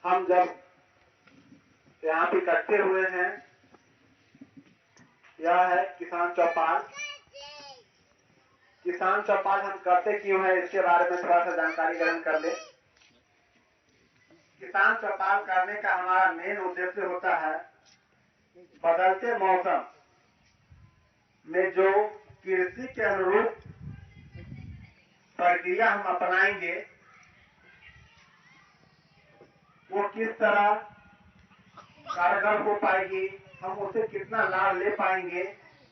हम जब यहाँ पे इकट्ठे हुए हैं, यह है किसान चौपाल। किसान चौपाल हम करते क्यों है, इसके बारे में थोड़ा सा जानकारी ग्रहण कर ले। किसान चौपाल करने का हमारा मेन उद्देश्य होता है बदलते मौसम में जो कृषि के अनुरूप प्रक्रिया हम अपनाएंगे वो किस तरह कारगर हो पाएगी, हम उसे कितना लाभ ले पाएंगे,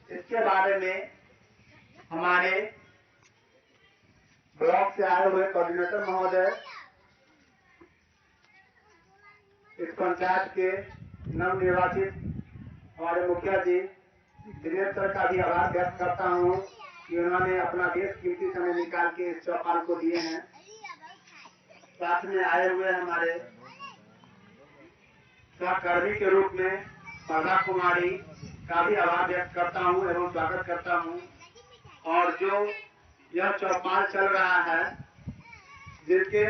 इसके बारे में हमारे ब्लॉक से आए हुए कोऑर्डिनेटर महोदय, इस पंचायत के नवनिर्वाचित हमारे मुखिया जी दिनेश सर का भी आभार व्यक्त करता हूँ कि उन्होंने अपना बेशकीमती समय निकाल के इस चौपाल को दिए हैं। साथ में आए हुए हमारे सहकर्मी के रूप में प्रभा कुमारी का भी आभार व्यक्त करता हूँ एवं स्वागत करता हूँ। और जो यह चौपाल चल रहा है जिसके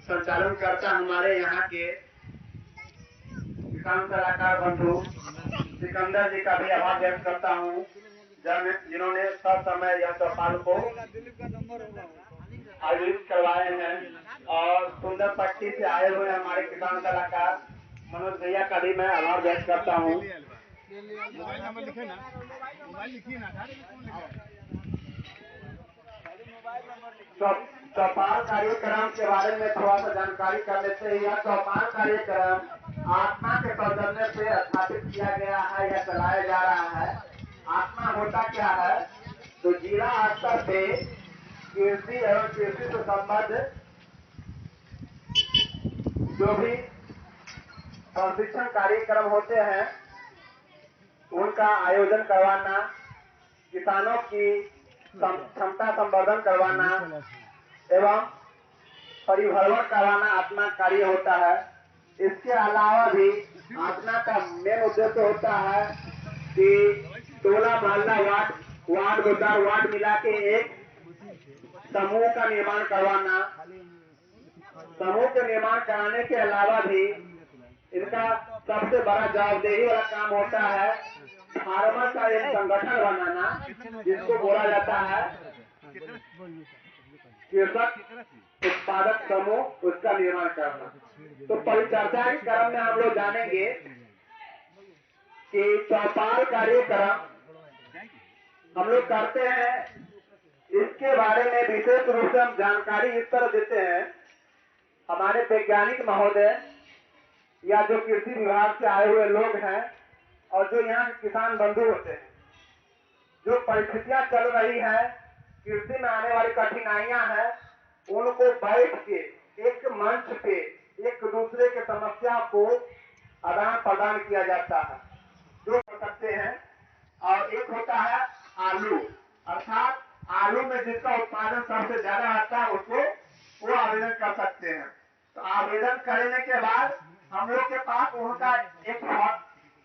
संचालन करता हमारे यहाँ के किसान सलाहकार बंधु सिकंदर जी का भी आभार व्यक्त करता हूँ, जिन्होंने सब समय यह चौपाल को आयोजित करवाए हैं। और सुंदर पट्टी से आए हुए हमारे किसान सलाहकार मनोज भैया का भी मैं आभार व्यक्त करता हूँ। चौपाल कार्यक्रम के बारे में थोड़ा सा जानकारी कर लेते हैं। यह चौपाल कार्यक्रम आत्मा के सौजन्य से स्थापित किया गया है या चलाया जा रहा है। आत्मा होता क्या है, तो जिला स्तर पे कृषि एवं कृषि से संबद्ध जो भी प्रशिक्षण कार्यक्रम होते हैं उनका आयोजन करवाना, किसानों की क्षमता संवर्धन करवाना एवं परिभ्रमण करवाना आत्मा कार्य होता है। इसके अलावा भी आत्मा का मेन उद्देश्य होता है कि टोला मोहल्ला वार्ड गुजार वार्ड मिला के एक समूह का निर्माण करवाना। समूह के निर्माण कराने के अलावा भी इनका सबसे बड़ा जवाबदेही वाला काम होता है फार्मर का एक संगठन बनाना, जिसको बोला जाता है कृषक उत्पादक समूह, उसका निर्माण करना। तो परिचर्चा के क्रम में हम लोग जानेंगे कि चौपाल कार्यक्रम हम लोग करते हैं, इसके बारे में विशेष रूप से हम जानकारी इस तरह देते हैं। हमारे वैज्ञानिक महोदय या जो कृषि विभाग से आए हुए लोग हैं और जो यहाँ के किसान बंधु होते हैं, जो परिस्थितियां चल रही है, कृषि में आने वाली कठिनाइयां हैं, उनको बैठ के एक मंच पे एक दूसरे के समस्या को आदान प्रदान किया जाता है, जो कर सकते हैं। और एक होता है आलू, अर्थात आलू में जिसका उत्पादन सबसे ज्यादा आता है उसको वो आवेदन कर सकते हैं। तो आवेदन करने के बाद हम लोग के पास उनका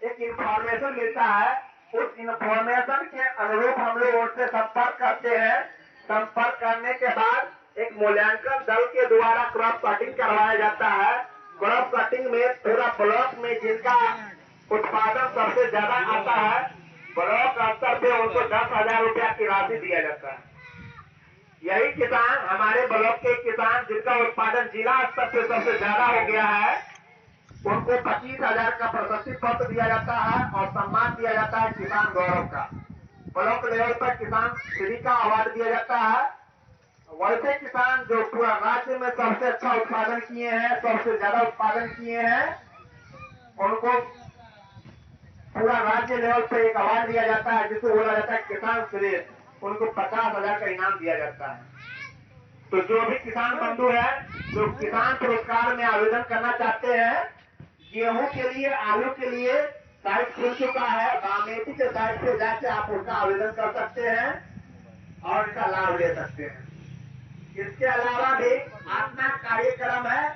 एक इंफॉर्मेशन मिलता है। उस इंफॉर्मेशन के अनुरूप हम लोग उनसे संपर्क करते हैं। संपर्क करने के बाद एक मूल्यांकन दल के द्वारा क्रॉप कटिंग करवाया जाता है। क्रॉप कटिंग में पूरा ब्लॉक में जिनका उत्पादन सबसे ज्यादा आता है, ब्लॉक स्तर पे उनको 10,000 रुपया की राशि दिया जाता है। यही किसान, हमारे ब्लॉक के किसान जिनका उत्पादन जिला स्तर पे सबसे ज्यादा हो गया है, उनको 25,000 का प्रशस्ति पत्र दिया जाता है और सम्मान दिया जाता है किसान गौरव का। ब्लॉक लेवल पर किसान श्री का अवार्ड दिया जाता है। वैसे किसान जो पूरा राज्य में सबसे अच्छा उत्पादन किए हैं, सबसे ज्यादा उत्पादन किए हैं, उनको पूरा राज्य लेवल पे एक अवार्ड दिया जाता है जिसको बोला जाता है किसान श्रेष्ठ। उनको 50,000 का इनाम दिया जाता है। तो जो भी किसान बंधु है जो किसान पुरस्कार में आवेदन करना चाहते हैं, गेहूं के लिए, आलू के लिए साइट खुल चुका है, बामेती के साइट पे जाके आप उसका आवेदन कर सकते हैं और इसका लाभ ले सकते हैं। इसके अलावा भी आत्मा कार्यक्रम है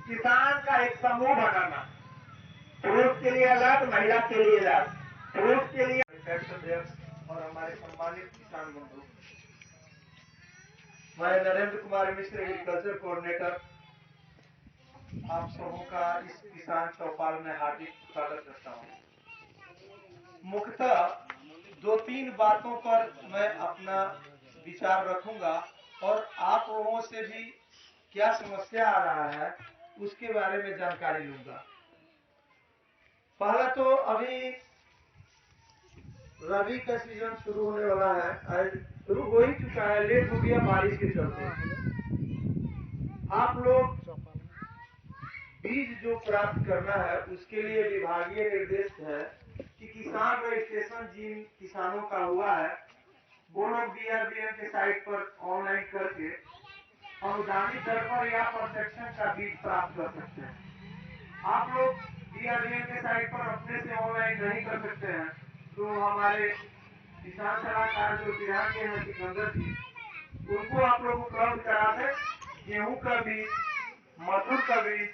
किसान का एक समूह बनाना, पुरुष के लिए अलग, महिला के लिए अलग। पुरुष के लिए और हमारे सम्मानित किसान बंधु हमारे नरेंद्र कुमार मिश्र एग्रीकल्चर कोऑर्डिनेटर, आप सबों का इस किसान चौपाल में हार्दिक स्वागत करता हूँ। मुख्यतः 2-3 बातों पर मैं अपना विचार रखूंगा और आप लोगों से भी क्या समस्या आ रहा है उसके बारे में जानकारी लूंगा। पहला तो अभी रबी का सीजन शुरू होने वाला है, शुरू हो ही चुका है, लेट हो गया बारिश के चलते। आप लोग बीज जो प्राप्त करना है उसके लिए विभागीय निर्देश है कि किसान रजिस्ट्रेशन जिन किसानों का हुआ है वो लोग DRDM के साइट पर ऑनलाइन करके अनुदानित दर पर या प्रोटेक्शन का बीज प्राप्त कर सकते हैं। आप लोग DRDM के साइट पर अपने से ऑनलाइन नहीं कर सकते हैं तो हमारे किसान सलाहकार जो बिहार के हैं सिकंदर जी, उनको आप लोग उपलब्ध करा दें। गेहूं का बीज, मसूर का बीज,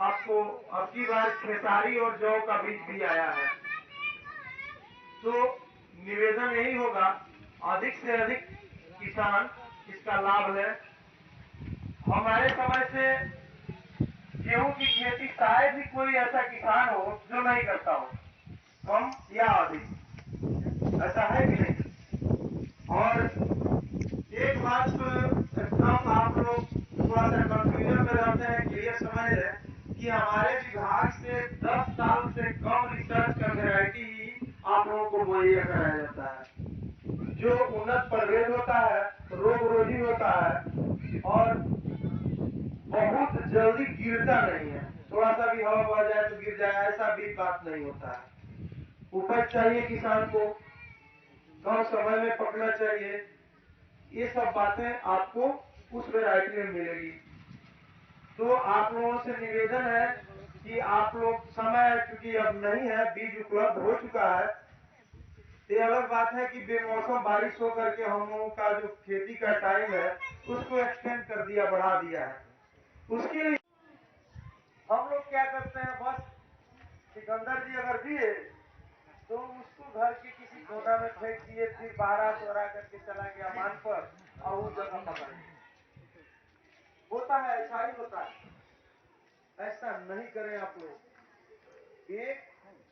आपको अब की बार खेसारी और जौ का बीज भी आया है। तो निवेदन यही होगा अधिक से अधिक किसान इसका लाभ लें। हमारे समय से गेहूं की खेती शायद ही कोई ऐसा किसान हो जो नहीं करता हो, कम या अधिक, ऐसा है कि नहीं? और एक बात एकदम आप लोग थोड़ा सा कंफ्यूजन में रहते हैं, क्लियर समझ लें कि हमारे विभाग से 10 साल से कम रिसर्च का वैरायटी ही आप लोगों को मुहैया कराया जाता है, जो उन्नत प्रभेद होता है, रोग रोधी होता है और बहुत जल्दी गिरता नहीं है। थोड़ा सा भी हवा बह जाए तो गिर जाए, ऐसा भी बात नहीं होता है। उपज चाहिए किसान को, कम समय में पकना चाहिए, ये सब बातें आपको उस वैरायटी में मिलेगी। तो आप लोगों से निवेदन है कि आप लोग समय क्योंकि अब नहीं है, बीज उपलब्ध हो चुका है। ये अलग बात है कि बेमौसम बारिश होकर के हम लोगों का जो खेती का टाइम है उसको एक्सटेंड कर दिया, बढ़ा दिया है। उसके लिए हम लोग क्या करते हैं, बस सिकंदर जी अगर दिए तो उसको घर के किसी कोना में फेंक दिए, फिर बाहर चोरा करके चला गया मान पर और वो जगह पकड़ होता है, ऐसा ही होता है। ऐसा नहीं करें आप लोग। एक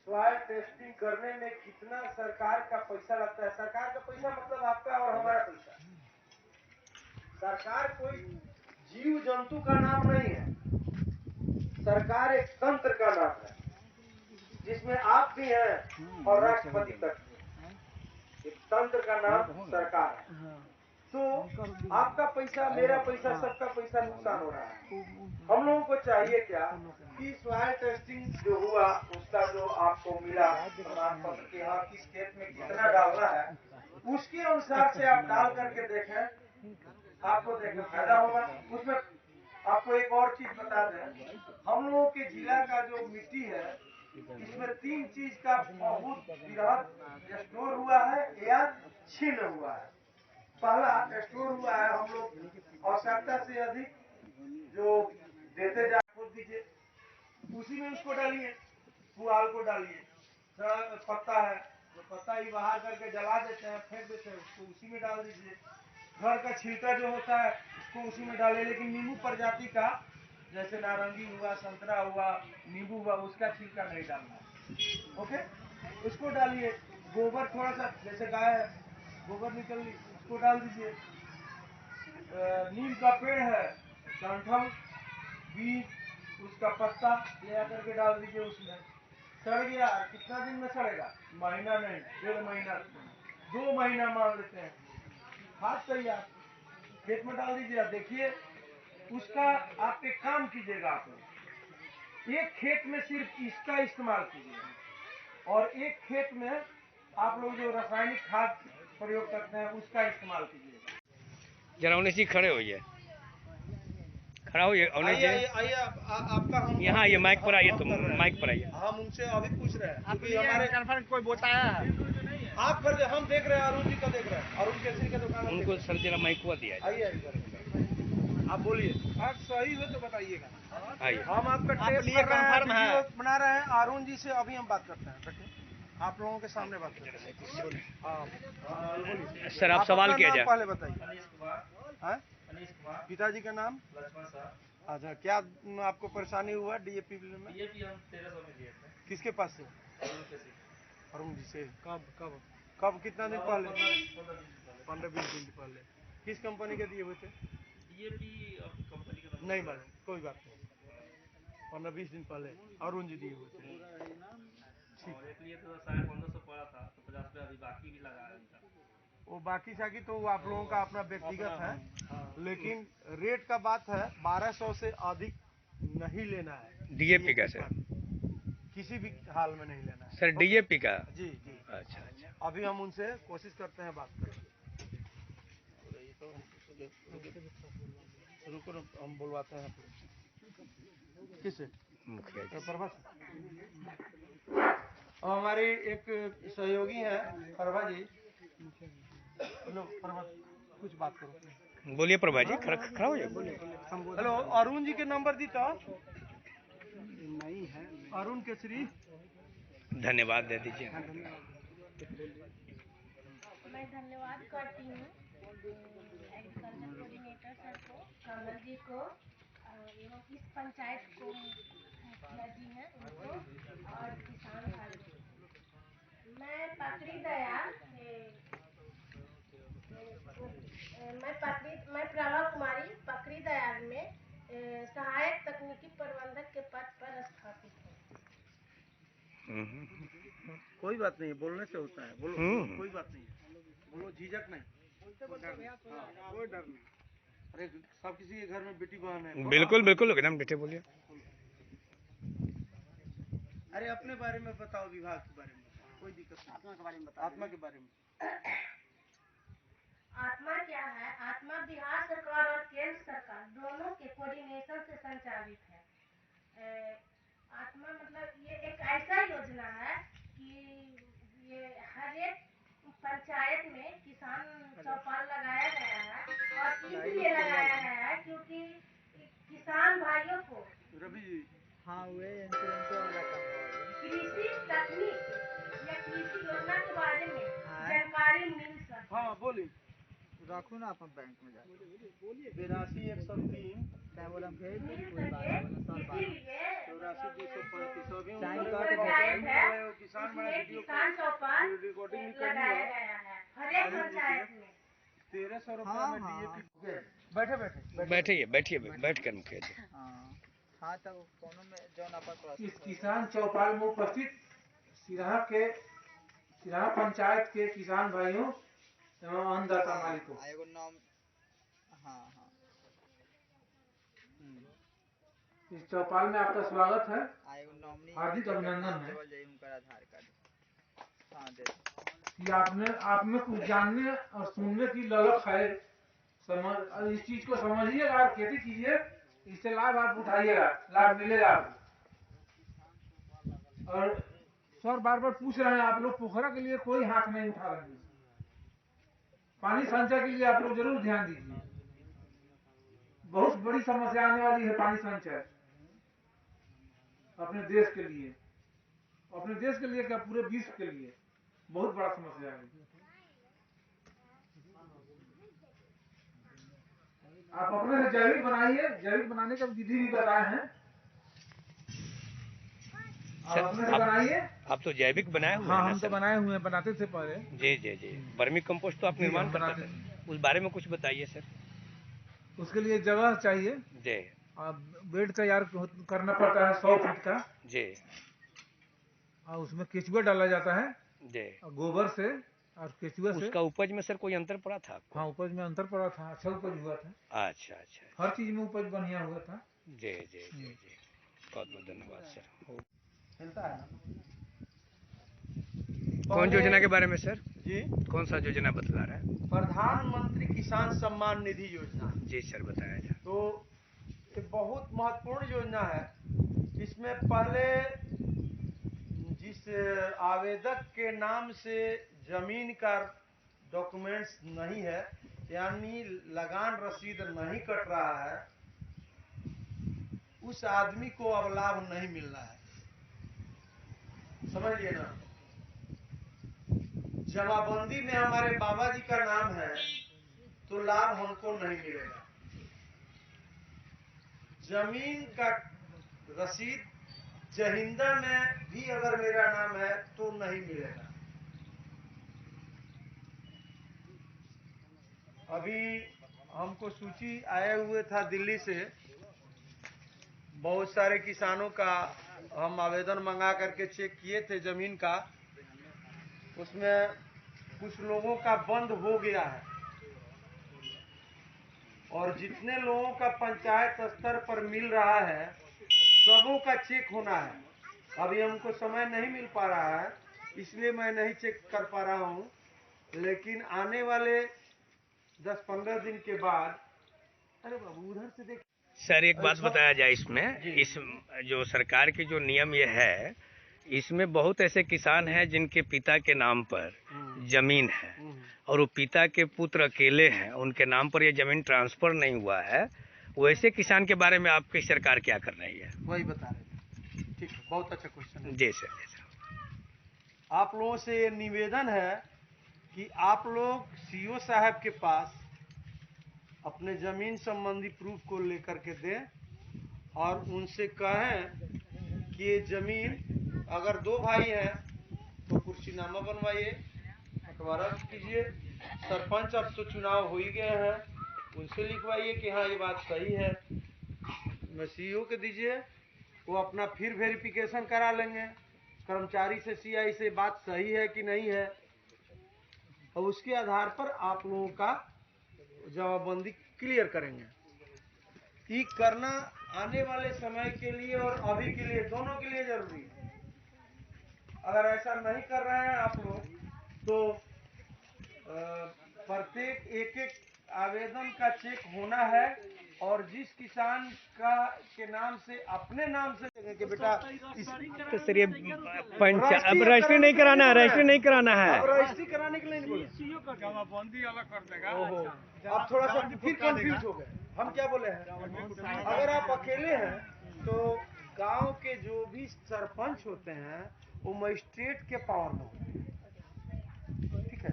सॉइल टेस्टिंग करने में कितना सरकार का पैसा लगता है, सरकार का पैसा मतलब आपका और हमारा पैसा। सरकार कोई जीव जंतु का नाम नहीं है, सरकार एक तंत्र का नाम है जिसमें आप भी हैं और राष्ट्रपति तक। एक तंत्र का नाम सरकार है। तो आपका पैसा, मेरा पैसा, सबका पैसा नुकसान हो रहा है। हम लोगों को चाहिए क्या कि सॉइल टेस्टिंग जो हुआ उसका जो आपको मिला प्रमाण पत्र कि हाँ किस खेत में कितना डालना है, उसके अनुसार से आप डाल करके देखें, आपको देखना फायदा होगा। उसमें आपको एक और चीज बता दें, हम लोगों के जिला का जो मिट्टी है इसमें 3 चीज का बहुत वृहद स्टोर हुआ है या छीन हुआ है। पहला स्टोर हुआ है, हम लोग आवश्यकता से अधिक जो देते जा दीजिए, उसी में उसको डालिए, पुआल को डालिए। पत्ता है जो पत्ता ही बाहर करके जला देते हैं, फेंक देते हैं, उसको उसी में डाल दीजिए। घर का छिलका जो होता है उसको उसी में डालिए, लेकिन नींबू प्रजाति का जैसे नारंगी हुआ, संतरा हुआ, नींबू हुआ, उसका छिलका नहीं डालना। ओके, उसको डालिए। गोबर थोड़ा सा, जैसे गाय गोबर निकल उसको डाल दीजिए। नीम का पेड़ है, डंठल, बीज, उसका पत्ता ले आकर के डाल दीजिए उसमें। सड़ गया, कितना दिन में सड़ेगा? महीना नहीं, 1.5 महीना, 2 महीना मान लेते हैं। खाद तैयार, खेत में डाल दीजिए। देखिए उसका आप एक काम कीजिएगा, आप लोग एक खेत में सिर्फ इसका इस्तेमाल कीजिए और एक खेत में आप लोग जो रासायनिक खाद प्रयोग करते हैं उसका इस्तेमाल कीजिएगा। जरा उन्हें जी खड़े होइए, खड़ा होइए। आइए आपका हम यहाँ आइए, माइक पर आइए, तुम माइक पर आइए। हम उनसे अभी पूछ रहे हैं क्योंकि हमारे कन्फर्म कोई बताया है आप कर, हम देख रहे हैं, अरुण जी का देख रहे हैं, अरुण केसरी का दुकान उनको सर जरा माइक हुआ दिया है। आइए आप बोलिए, आप सही हो तो बताइएगा। आइए, हम आपका टेप लिए कन्फर्म है, वीडियो बना रहे हैं। अरुण जी से अभी हम बात करते हैं, देखिए आप लोगों के सामने बात करते हैं। बोलिए सर आप सवाल किया जाए। पहले बताइए। पिताजी का नाम? लक्ष्मण साहब। अच्छा, क्या आपको परेशानी हुआ डीएपी में? डीएपी हम 1300 में लिए थे। किसके पास से? अरुण के से। अरुण जी से। कब कब कब कितना दिन पहले? 15-20 दिन 15-20 दिन पहले। पहले। किस कंपनी के दिए हुए थे? डीएपी अब कंपनी का नहीं मालूम, कोई बात नहीं। 15-20 दिन पहले अरुण जी दिए हुए थे। और एक लिए तो शायद 1500 पड़ा था, तो 50 रुपया अभी बाकी भी लगा है उनका। वो बाकी साकी तो आप लोगों का अपना व्यक्तिगत है, लेकिन रेट का बात है 1200 से अधिक नहीं लेना है। डीएपी का सर? किसी भी हाल में नहीं लेना है सर डीएपी का? जी जी। अच्छा अच्छा। अभी हम उनसे कोशिश करते हैं बात करने। रुको ना, हम बुलवाते हैं। किसे? मुखिया जी। प्रभा से। और हमारी एक सहयोगी है प्रभा जी। हेलो प्रभा, कुछ बात करो। बोलिए प्रभा जी, खड़ा खड़ा हो जाइए, बोलिए। हेलो, अरुण जी के नंबर दी तो नहीं है। अरुण केसरी, धन्यवाद दे दीजिए। मैं धन्यवाद करती हूँ एग्रीकल्चर कोऑर्डिनेटर सर को, कमल जी को, एवं इस पंचायत को मुखिया जी हैं उनको, और किसान भाई को। मैं पकड़ी दयाल मैं प्रभा कुमारी पकड़ी दयाल में सहायक तकनीकी प्रबंधक के पद पर स्थापित हूँ। कोई बात नहीं, बोलने से होता है, बोलो कोई बात नहीं है, बोलो, झिझक नहीं, कोई डर नहीं। अरे सब किसी के घर में बेटी बहन है। बिल्कुल बिल्कुल, एकदम डटे बोलिए। अरे अपने बारे में बताओ, विभाग के बारे में, कोई दिक्कत नहीं। आत्मा के बारे में बताओ। आत्मा के बारे में। आत्मा क्या है? आत्मा बिहार सरकार और केंद्र सरकार दोनों के कोऑर्डिनेशन से संचालित है। आत्मा मतलब ये एक ऐसा योजना है कि ये हर एक पंचायत में किसान चौपाल लगाया गया है, और इसलिए लगाया गया है क्योंकि किसान भाइयों को रवि जी, हाँ वे कृषि तकनीक या कृषि योजना के बारे में जानकारी मिल सके। हाँ बोली। रखो ना अपन बैंक में जाके 82-103 क्या बोला हम भेज मिल दें, कोई सके, बात नहीं, सब बात इसीलिए 84-235 अभी साइन उनको करके पंचायत है किसान बड़ा उसमें वीडियो किसान चौपाल रिकॉर्डिंग भी करनी लगाया है। गया है हर एक पंचायत में। 1300 रुपया हाँ, में हाँ, डीएपी। बैठे बैठे बैठिए बैठिए, बैठ कर मुखिया जी। हाँ हाँ, तब कोनो में जौन अपन इस किसान चौपाल में उपस्थित सिराहा पंचायत के किसान भाइयों एवं अन्नदाता मालिकों, एगो नाम, हाँ हाँ, इस चौपाल में आपका स्वागत है। एगो नॉमिनी हार्दिक अभिनंदन है देवल जाई उनका आधार कार्ड। हाँ दे कि आप में कुछ जानने और सुनने की ललक है। इस चीज को समझिएगा और खेती कीजिए, इससे लाभ आप उठाइएगा, लाभ मिलेगा आपको। और सर बार बार पूछ रहे हैं, आप लोग पोखरा के लिए कोई हाथ नहीं उठा रहे हैं। पानी संचय के लिए आप लोग जरूर ध्यान दीजिए, बहुत बड़ी समस्या आने वाली है पानी संचय अपने देश के लिए, क्या पूरे विश्व के लिए बहुत बड़ा समस्या है। आप अपने से जैविक बनाइए, जैविक बनाने का विधि भी बताए हैं, आप अपने से बनाइए। आप तो जैविक बनाए हुए हैं हाँ ना हम तो सर? बनाए हुए हैं, बनाते थे पहले। जी जी जी। वर्मी कंपोस्ट तो आप जी, निर्माण हम करते बनाते थे, उस बारे में कुछ बताइए सर। उसके लिए जगह चाहिए, जी बेड तैयार करना पड़ता है 100 फीट का, जी और उसमें केचुआ डाला जाता है, जी। और गोबर से और केचुआ से। उसका उपज में सर कोई अंतर पड़ा था आपको? हाँ उपज में अंतर पड़ा था, अच्छा उपज हुआ था, अच्छा अच्छा। हर चीज में उपज बढ़िया हुआ था। जी जी जी जी, बहुत बहुत धन्यवाद सर। मिलता है ना। कौन योजना के बारे में सर? जी, कौन सा योजना बतला रहा है? प्रधानमंत्री किसान सम्मान निधि योजना। जी सर, बताया था। तो ये बहुत महत्वपूर्ण योजना है। इसमें पहले जिस आवेदक के नाम से जमीन का डॉक्यूमेंट्स नहीं है, यानी लगान रसीद नहीं कट रहा है, उस आदमी को अब लाभ नहीं मिल रहा है, समझिए ना। जमाबंदी में हमारे बाबा जी का नाम है तो लाभ हमको नहीं मिलेगा। जमीन का रसीद जहिंदा में भी अगर मेरा नाम है तो नहीं मिलेगा। अभी हमको सूची आए हुए था दिल्ली से, बहुत सारे किसानों का हम आवेदन मंगा करके चेक किए थे जमीन का, उसमें कुछ लोगों का बंद हो गया है और जितने लोगों का पंचायत स्तर पर मिल रहा है सबों का चेक होना है। अभी हमको समय नहीं मिल पा रहा है इसलिए मैं नहीं चेक कर पा रहा हूँ, लेकिन आने वाले 10-15 दिन के बाद, अरे बाबू उधर से देख। सर एक बात बताया जाए इसमें, इस जो सरकार की जो नियम ये है, इसमें बहुत ऐसे किसान हैं जिनके पिता के नाम पर जमीन है और वो पिता के पुत्र अकेले हैं, उनके नाम पर ये जमीन ट्रांसफर नहीं हुआ है। वैसे किसान के बारे में आपकी सरकार क्या कर रही है? वही बता रहे थे। ठीक है, बहुत अच्छा क्वेश्चन है। जी सर। आप लोगों से ये निवेदन है कि आप लोग सीओ साहब के पास अपने जमीन संबंधी प्रूफ को लेकर के दें और उनसे कहें कि ये जमीन, अगर 2 भाई हैं तो कुर्सीनामा बनवाइए, बंटवारा कीजिए। सरपंच अब तो चुनाव हो ही गए हैं, उनसे लिखवाइए कि हाँ ये बात सही है। मैं सीईओ के दीजिए, वो अपना फिर वेरिफिकेशन करा लेंगे कर्मचारी से, सीआई से बात सही है कि नहीं है, और उसके आधार पर आप लोगों का जवाबबंदी क्लियर करेंगे। ये करना आने वाले समय के लिए और अभी के लिए, दोनों के लिए जरूरी है। अगर ऐसा नहीं कर रहे हैं आप लोग तो प्रत्येक एक आवेदन का चेक होना है और जिस किसान का के नाम से, अपने नाम से कि बेटा तो सर ये अब रजिस्ट्री नहीं कराना है, रजिस्ट्री नहीं कराना है। अब रजिस्ट्री कराने के लिए नहीं बोले, जमाबंदी अलग कर देगा। आप थोड़ा सा फिर कंफ्यूज हो गए। हम क्या बोले हैं, अगर आप अकेले हैं तो गांव के जो भी सरपंच होते हैं वो मजिस्ट्रेट के पावर में होते हैं, ठीक है।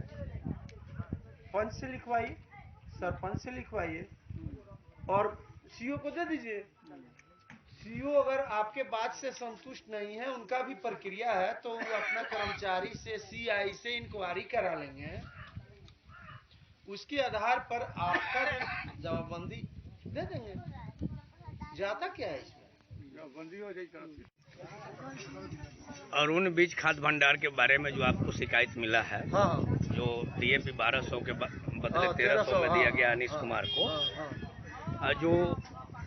पंच से लिखवाइए, सरपंच से लिखवाइए और सीओ को दे दीजिए। सीओ अगर आपके बात से संतुष्ट नहीं है, उनका भी प्रक्रिया है, तो वो अपना कर्मचारी से, सीआई से इंक्वायरी करा लेंगे, उसके आधार पर आपका जवाबबंदी दे देंगे। ज्यादा क्या है इसमें, जवाबबंदी हो जाएगी। और उन बीज खाद भंडार के बारे में जो आपको शिकायत मिला है, हाँ, जो DAP 1200 के बदले 1300 में दिया गया अनिश कुमार को, जो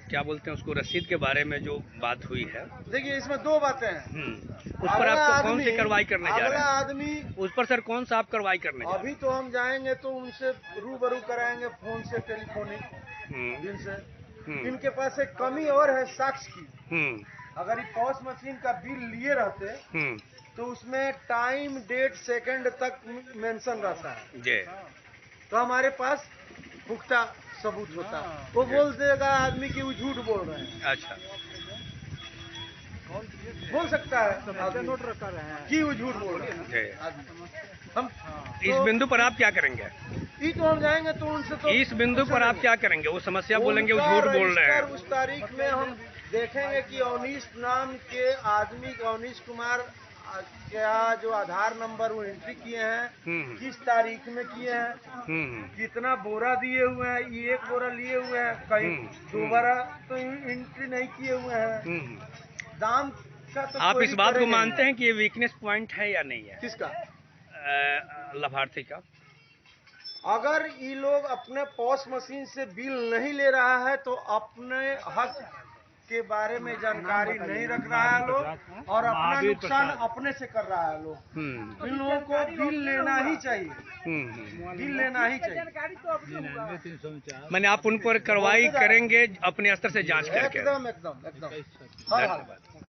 क्या बोलते हैं उसको, रसीद के बारे में जो बात हुई है, देखिए इसमें 2 बातें हैं। उस पर आप कौन सी कार्रवाई करने जा रहे हैं? आदमी उस पर सर कौन सा आप कार्रवाई करने जा रहे अभी तो हम जाएंगे तो उनसे रूबरू कराएंगे, फोन से, टेलीफोनिक, हैं? जिनसे इनके पास एक कमी और है साक्ष्य की। अगर ये पॉस मशीन का बिल लिए रहते तो उसमें टाइम, डेट, सेकंड तक मेंशन रहता है जी, तो हमारे पास पुख्ता सबूत होता। वो बोल देगा आदमी कि वो झूठ बोल रहे हैं। अच्छा, बोल सकता है नोट रखा रहे हैं कि वो झूठ बोल रहे हैं जी। आदमी। हम इस बिंदु पर आप क्या करेंगे? ये तो हम जाएंगे तो उनसे तो इस बिंदु पर आप क्या करेंगे? वो समस्या बोलेंगे वो झूठ बोल रहे हैं। उस तारीख में हम देखेंगे कि अवनीश नाम के आदमी, अवनीश कुमार क्या जो आधार नंबर वो एंट्री किए हैं, किस तारीख में किए हैं, कितना बोरा दिए हुए हैं, ये 1 बोरा लिए हुए हैं, कहीं 2 बोरा तो एंट्री नहीं किए हुए हैं। दाम का तो आप इस बात को मानते हैं कि ये वीकनेस पॉइंट है या नहीं है? किसका? लाभार्थी का। अगर ये लोग अपने पॉस मशीन से बिल नहीं ले रहा है तो अपने हक के बारे में जानकारी नहीं रख रहा है लोग और अपना नुकसान अपने से कर रहा है लोग। इन लोगों को बिल लेना ही चाहिए, बिल लेना ही चाहिए। मैंने आप उन पर कार्रवाई करेंगे अपने स्तर से जांच करके? एकदम एकदम एकदम। धन्यवाद।